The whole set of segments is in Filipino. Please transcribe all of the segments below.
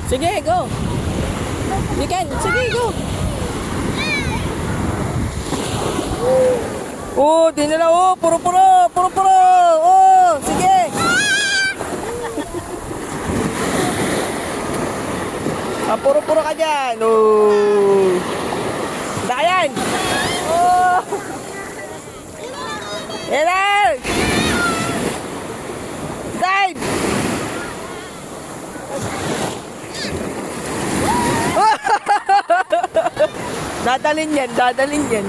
Sige, go. You can. Sige, go. Oh, di nila. Oh, puro-puro. Puro-puro. Oh, sige. Puro-puro ka dyan. Oh. Dayan. Oh. Yan. Dive. Dadalin yan, dadalin yan.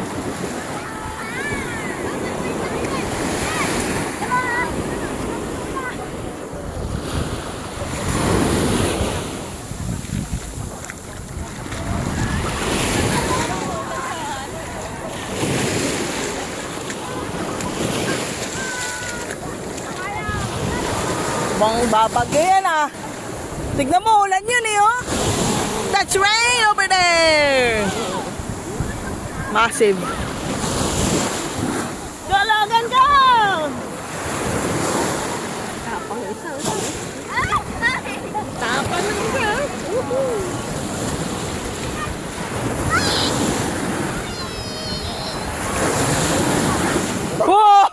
Bang babagyo yan ah. Tignan mo, ulan yun eh oh. That's rain over there. Massive. Go Logan, go! Tapang isa. Tapang isa. Whoa!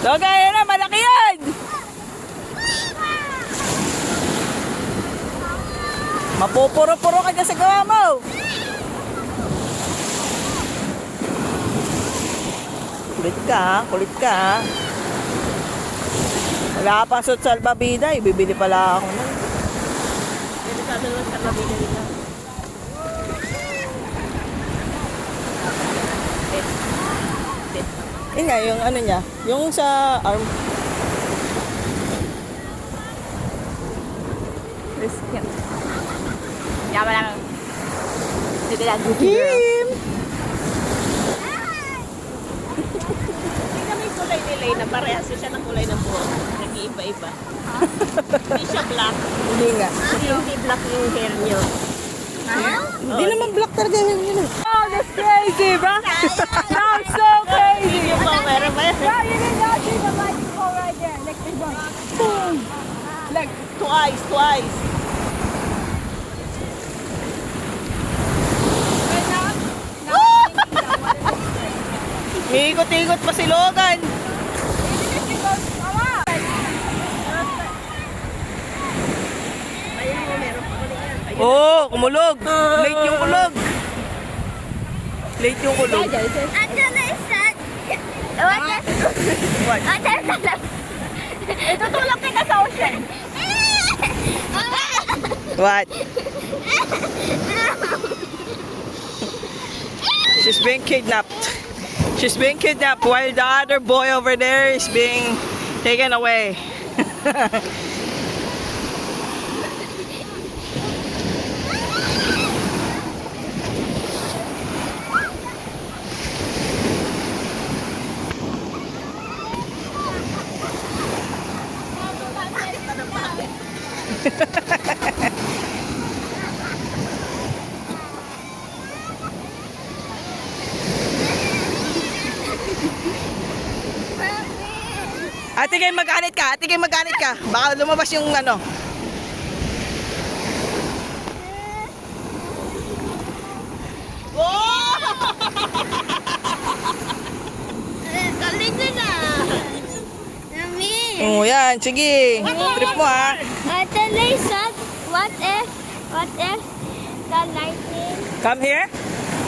Okay, yun na, malaki yan! Mapupuro-puro ka dyan sa gawa mo! Kulit ka ha, kulit ka ha. Wala pa sa salbabida, ibibili pala ako nun. Pwede sa dalawang salbabida dito. Yun nga, yung ano niya, yung sa arm. Risky. Yaman lang. Sige lang, Kim! Tingnan mo yung kulay ni Lay na parehas siya ng kulay ng buhok. Nag-iiba-iba. Hindi siya black. Hindi nga. Hindi black yung hair niyo. Hindi naman black talaga yun yun eh. Oh, that's crazy, bro. That's so crazy. Yung meron ba yun? Yeah, you can now see the light go right there. Like this one. Boom. Like, twice. Right now, May ikot-ikot pa si Logan. even if you go, Mama. Ayun mo, meron pa ulit yan. Ayun. Oo, kumulog. Late yung kulog. Late yung kulog. What? Itutulak kita sa ocean. What? She's being kidnapped. She's being kidnapped while the other boy over there is being taken away. Ate kayo magkanit ka, ate kayo magkanit ka. Baka lumabas yung ano. Galing din ah. Yummy. Oh, yan, sige. Trip mo ha. Ate Lisa, what if the lightning? Come here.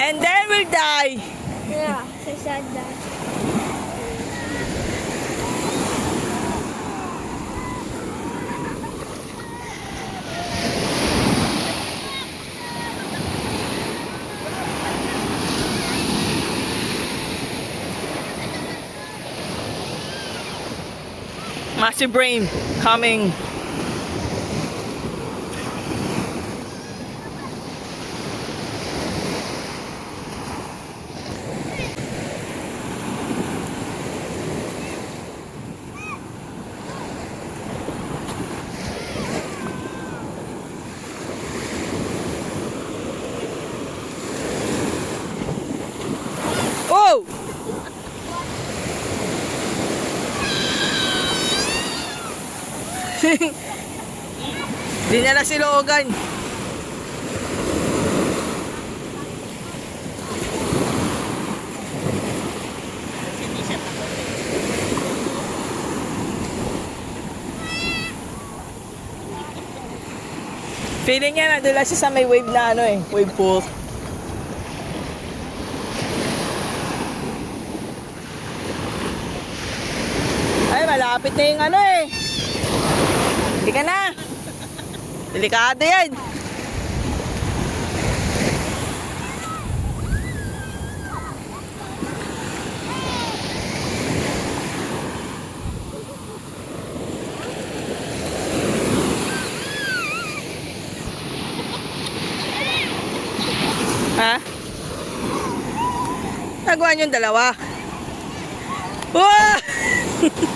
And then we'll die. Yeah, she said that. Massive rain coming. Oh! Dinala si Logan. Kasi hindi siya takot. Feeling niya nandun lang siya sa may wave na ano eh, wave pool. Ay, malapit na yung ano eh. Hindi ka na. Delikado yan. Ha? Nagawa niyo yung dalawa. Wah!